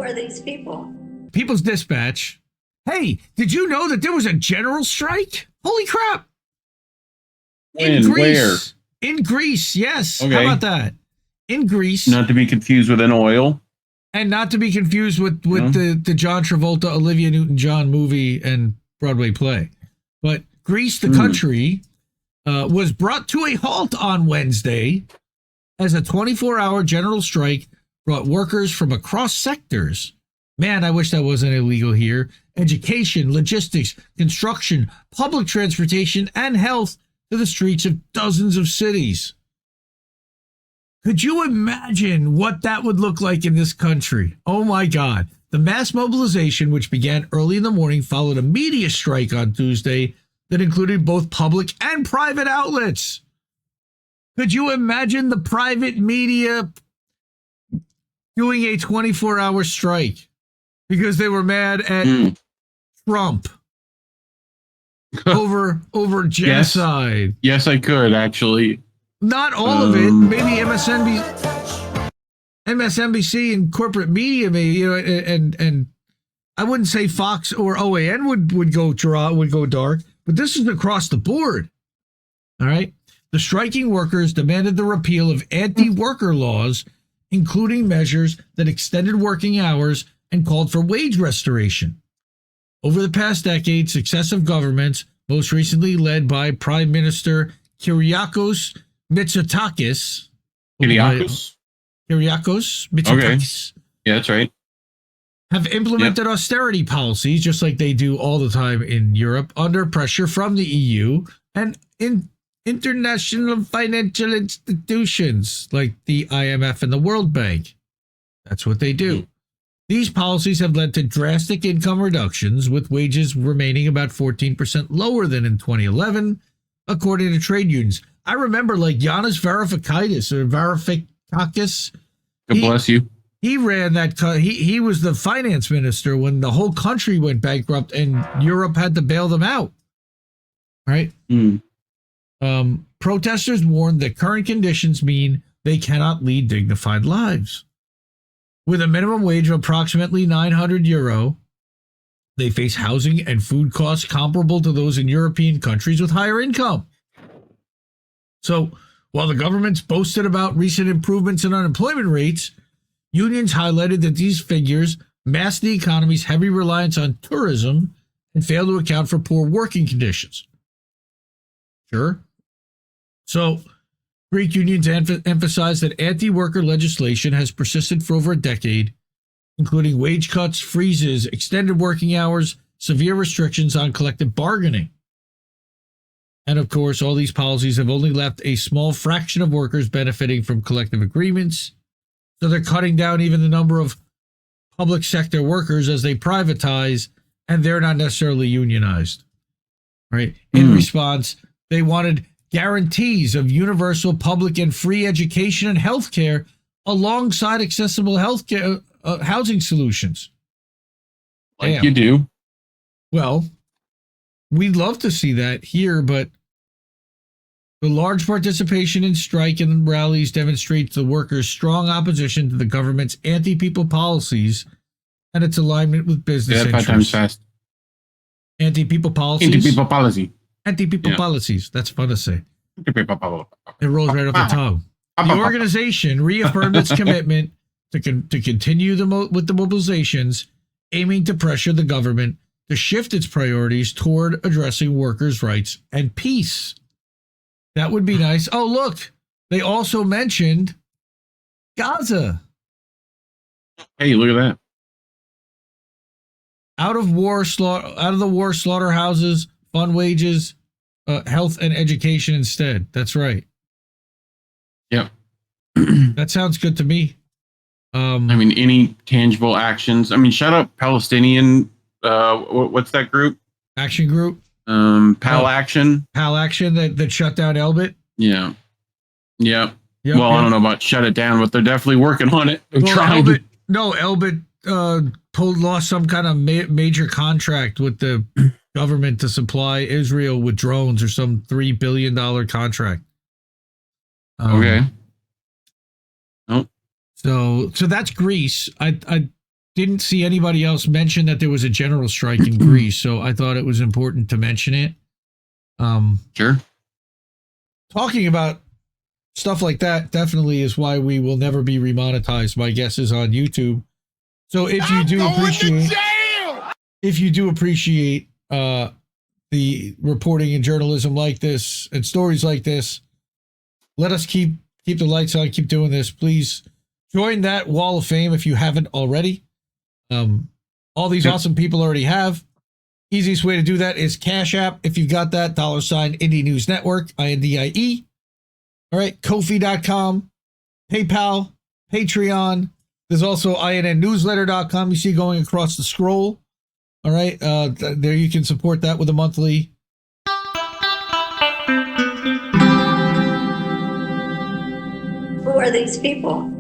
are these people? People's Dispatch. Hey, did you know that there was a general strike? Holy crap. In Greece. Where? In Greece, yes. Okay. How about that? In Greece. Not to be confused with an oil. And not to be confused with the John Travolta, Olivia Newton-John movie and Broadway play. But Greece, the country, was brought to a halt on Wednesday as a 24-hour general strike brought workers from across sectors. Man, I wish that wasn't illegal here. Education, logistics, construction, public transportation, and health to the streets of dozens of cities. Could you imagine what that would look like in this country? Oh my God. The mass mobilization, which began early in the morning, followed a media strike on Tuesday that included both public and private outlets. Could you imagine the private media doing a 24-hour strike because they were mad at Trump over genocide? Yes, I could actually. Not all of it. Maybe MSNBC and corporate media, maybe, and I wouldn't say Fox or OAN would go dark, but this is across the board. All right. The striking workers demanded the repeal of anti-worker laws, including measures that extended working hours and called for wage restoration. Over the past decade, successive governments, most recently led by Prime Minister Kyriakos Mitsotakis. Kyriakos Mitsotakis. Okay. Yeah, that's right. Have implemented austerity policies, just like they do all the time in Europe, under pressure from the EU and in international financial institutions like the IMF and the World Bank. That's what they do. These policies have led to drastic income reductions, with wages remaining about 14% lower than in 2011, according to trade unions. I remember like Yanis Varoufakis. God bless you. He ran that. He was the finance minister when the whole country went bankrupt and Europe had to bail them out. Right? Protesters warned that current conditions mean they cannot lead dignified lives. With a minimum wage of approximately €900, they face housing and food costs comparable to those in European countries with higher income. So, while the government's boasted about recent improvements in unemployment rates, unions highlighted that these figures mask the economy's heavy reliance on tourism and fail to account for poor working conditions. Sure. So, Greek unions emphasize that anti-worker legislation has persisted for over a decade, including wage cuts, freezes, extended working hours, severe restrictions on collective bargaining. And of course, all these policies have only left a small fraction of workers benefiting from collective agreements. So they're cutting down even the number of public sector workers as they privatize, and they're not necessarily unionized. Right? In response, they wanted guarantees of universal public and free education and health care alongside accessible healthcare housing solutions. Like you do. Well, we'd love to see that here, but the large participation in strike and rallies demonstrates the workers' strong opposition to the government's anti-people policies and its alignment with business interests. 5 times fast. Anti-people policies? Anti-people policy. Anti-people policies. That's fun to say. It rolls right off the tongue. The organization reaffirmed its commitment to continue with the mobilizations, aiming to pressure the government to shift its priorities toward addressing workers' rights and peace. That would be nice. Oh, look, they also mentioned Gaza. Hey, look at that. Out of the war slaughterhouses, fund wages, health and education instead. That's right. Yep. That sounds good to me. I mean, any tangible actions. I mean, shout out Palestinian. What's that group? Action Group. Pal Action. Pal Action that shut down Elbit. Yeah. Yep. Yep. I don't know about shut it down, but they're definitely working on it. They're trying. Elbit lost some kind of major contract with the government to supply Israel with drones, or some $3 billion contract. Okay. So that's Greece. I didn't see anybody else mention that there was a general strike in Greece, so I thought it was important to mention it. Sure. Talking about stuff like that definitely is why we will never be remonetized. My guess is on YouTube. So if you do appreciate the reporting and journalism like this and stories like this, let us keep the lights on, keep doing this. Please join that wall of fame if you haven't already. All these awesome people already have. Easiest way to do that is Cash App. If you've got that, $ Indie News Network, INDIE. All right, Ko-fi.com, PayPal, Patreon. There's also INNnewsletter.com you see going across the scroll. All right, there you can support that with a monthly. Who are these people?